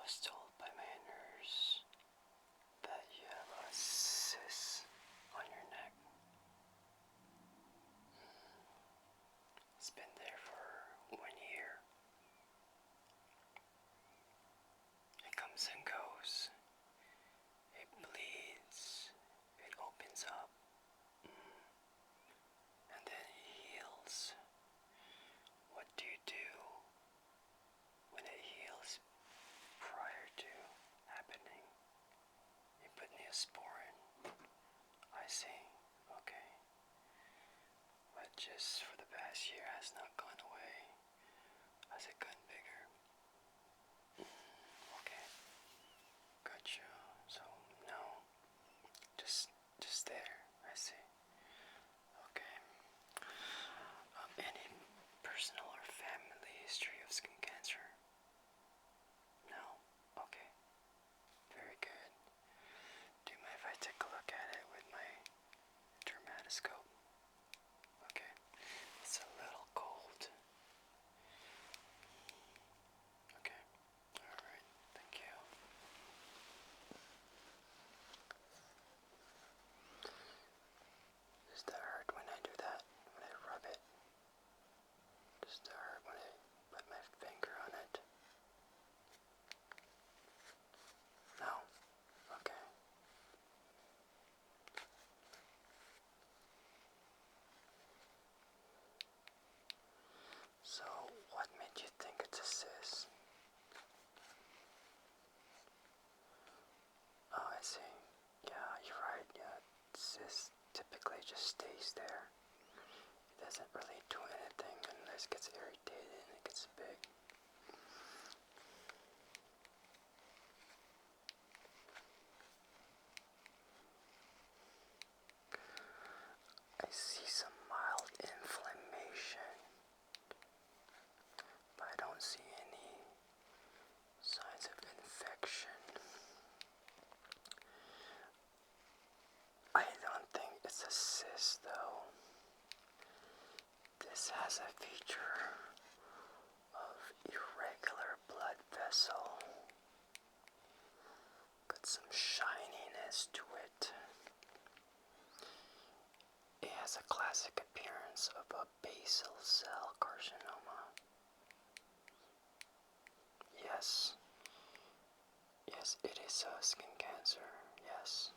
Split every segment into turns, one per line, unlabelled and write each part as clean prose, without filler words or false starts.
was told by my nurse that you have a cyst on your neck. It's been there for 1 year. It comes and goes. It bleeds. It opens up. And then it heals. What do you do when it heals prior to happening? You put Neosporin. I see. Okay. But just for the past year has not gone away. Has it gotten bigger? Okay. Gotcha. So no. Just there. I see. Okay. Any personal or family history of skin cancer? No? Okay. Very good. Do you mind if I take a look at it with my dermatoscope? Okay. It's a little cold. Okay. Alright. Thank you. Does that hurt when I do that? When I rub it? Does that hurt when I put my finger on it? No? Okay. So, what made you think it's a cyst? Oh, I see. Yeah, you're right. Yeah, cyst typically just stays there. It doesn't really do anything unless it gets irritated and it gets big. I see some mild inflammation, but I don't see any signs of infection. I don't think it's a cyst though. This has a feature of irregular blood vessel. Got some shininess to it. It has a classic appearance of a basal cell carcinoma. Yes. Yes, it is a skin cancer. Yes.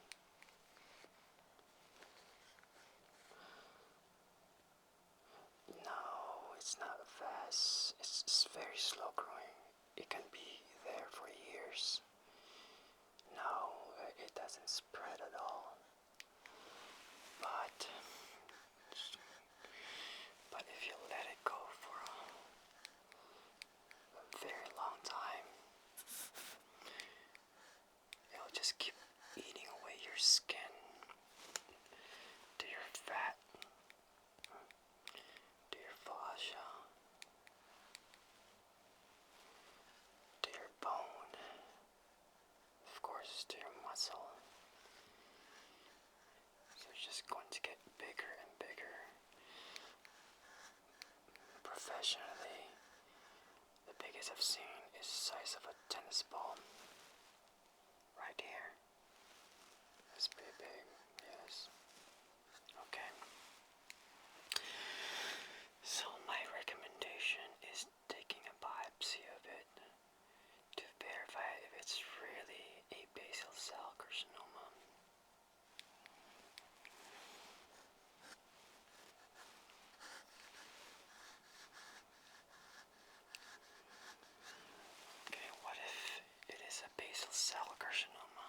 No, it's not fast. It's very slow growing. It can be there for years. No, it doesn't spread at all. But if you let it go for a very long time, it'll just keep eating away your skin, to your fat, to your fascia, to your bone, of course to your muscle. So it's just going to get bigger and bigger. Professionally, the biggest I've seen is the size of a tennis ball. Right here. It's pretty big, yes. Okay. So my recommendation is taking a biopsy of it to verify if it's really a basal cell carcinoma. Okay, what if it is a basal cell carcinoma?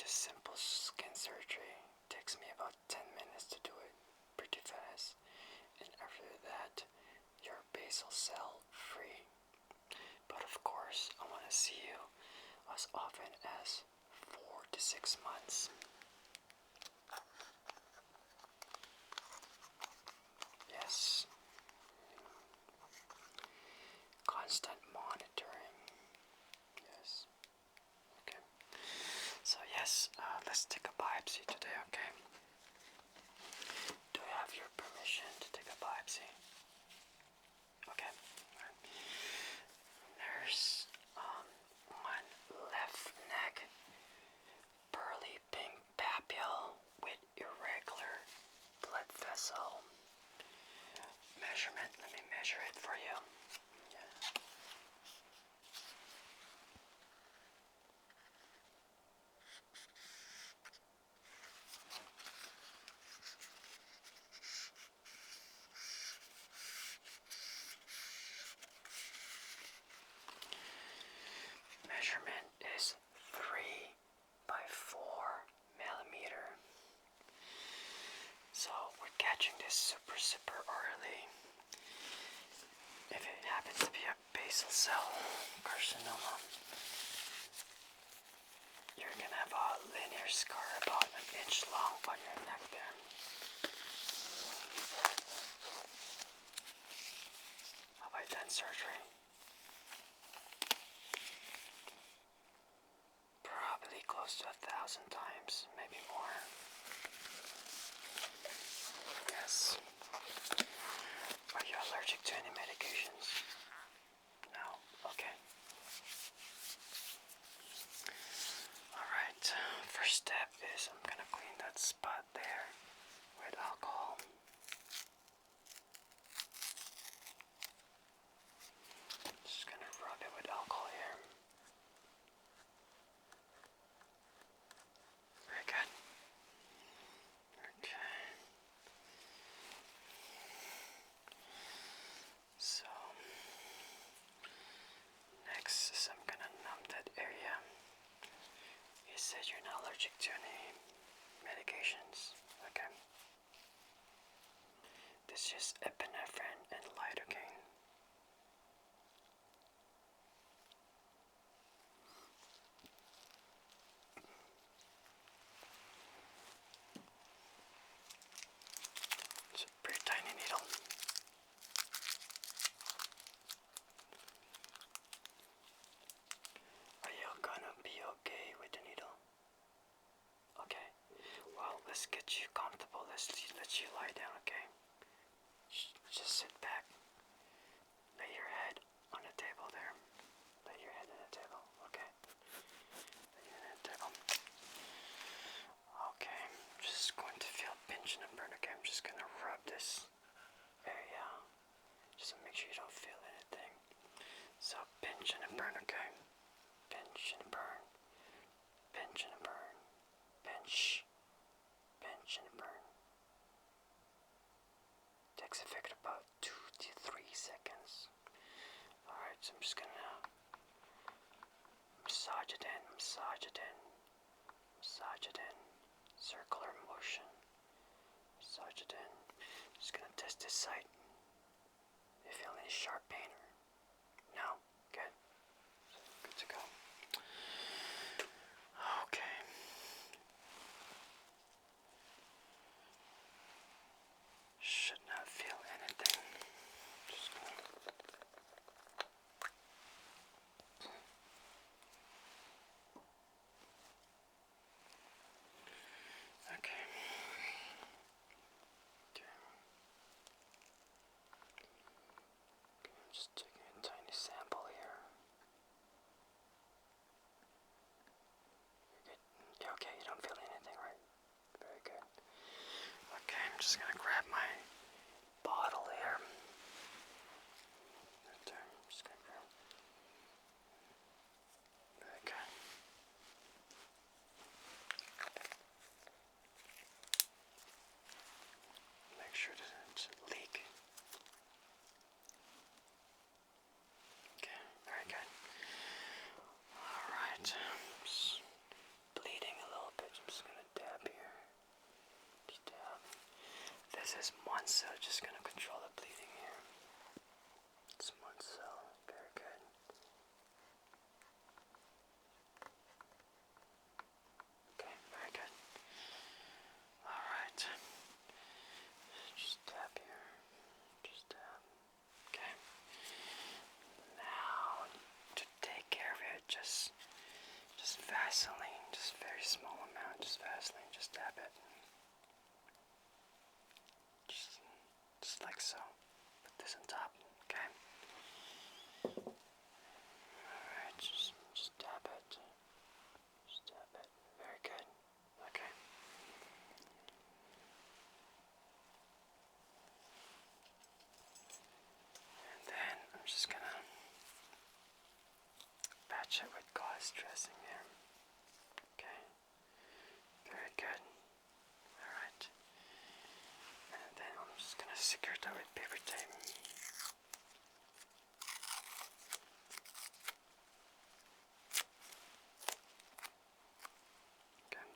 just simple skin surgery. Takes me about 10 minutes to do it, pretty fast. And after that, you're basal cell free. But of course, I want to see you as often as 4 to 6 months. Yes. Constant monitoring. Yes. Okay. So yes, let's take a biopsy today, okay? Do I have your permission to take a biopsy? Okay. Right. There's one left neck, pearly pink papule with irregular blood vessel. Measurement, let me measure it for you. Yeah. Measurement is 3 by 4 millimeter. So we're catching this super early. If it happens to be a basal cell carcinoma, you're gonna have a linear scar about an inch long on your neck there. Have I done surgery? Probably close to 1,000 times, maybe more. Yes. Are you allergic to any medications? No? Okay. Alright, first step is I'm gonna clean that spot there with alcohol. Just gonna rub it with alcohol here. Very good. Okay. So, next is I'm gonna numb that area. You said you're not allergic to any medications, okay? This is epinephrine and lidocaine. It's a pretty tiny needle. Are you gonna be okay with the needle? Okay. Well, let's get you comfortable. Let's let you lie down, okay? Just sit back. Lay your head on the table there. Lay your head on the table, okay? Lay your head on the table. Okay, just going to feel pinch and burn, okay? I'm just gonna rub this area. Just to make sure you don't feel anything. So pinch and burn, okay? Pinch and burn. Pinch and burn. Pinch. Pinch and burn. Takes effect about 2 to 3 seconds. Alright, so I'm just gonna massage it in, massage it in, massage it in. Circular motion. Massage it in. Just gonna test this site. You feel any sharp pain or no? Good. So good to go. Okay. Should not feel anything. Just gonna okay. I'm just taking a tiny sample here. You're good. You're okay, you don't feel anything, right? Very good. Okay, I'm just gonna grab my bottle here. Right there. I'm just gonna grab. Very good. Make sure it doesn't leak. Okay, very good. Alright. Bleeding a little This is one cell, just gonna control the bleeding here. It's one cell, very good. Okay, very good. Alright. Just tap here. Just tap. Okay. Now, to take care of it, just Vaseline, just very small amount, just Vaseline, just dab it. Just like so. Put this on top, okay? Alright, just dab it. Just dab it. Very good. Okay. And then I'm just gonna patch it with gauze dressing here. Okay. Very good. Alright. And then I'm just gonna secure that with paper tape. Okay.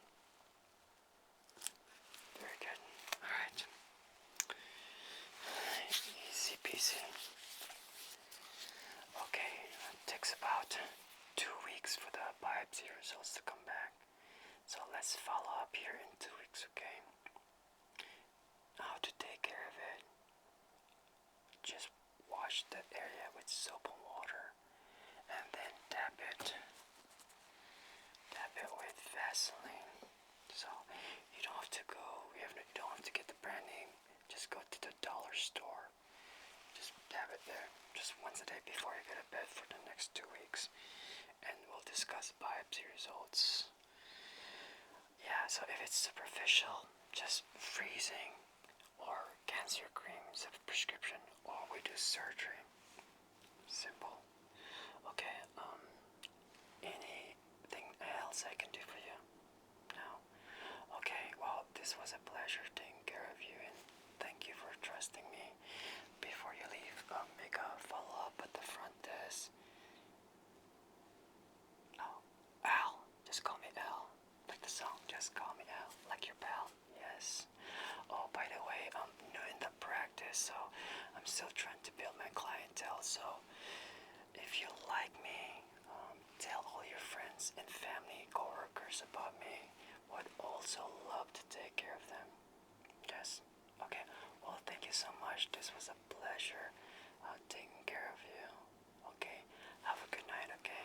Very good. Alright. Easy peasy. Okay, it takes about 2 weeks for the biopsy results to come back. So let's follow up here in 2 weeks, okay? How to take care of it. Just wash that area with soap and water and then dab it. Dab it with Vaseline. So you don't have to go, you don't have to get the brand name. Just go to the dollar store. Just dab it there. Just once a day before you go to bed for the next 2 weeks. And we'll discuss biopsy results. Yeah, so if it's superficial, just freezing or cancer creams of prescription, or we do surgery. Simple. Okay, anything else I can do for you? No? Okay, well, this was a pleasure taking care of you, and thank you for trusting me. Before you leave, make a follow-up at the front desk. Oh, Al. Just call me Al. Like the song, just call me Al. Like your pal. Yes. Oh, by the way, I'm new in the practice, so I'm still trying to build my clientele. So if you like me, tell all your friends and family, coworkers about me. Would also love to take care of them. Yes. Okay. Well, thank you so much. This was a pleasure taking care of you. Okay. Have a good night. Okay.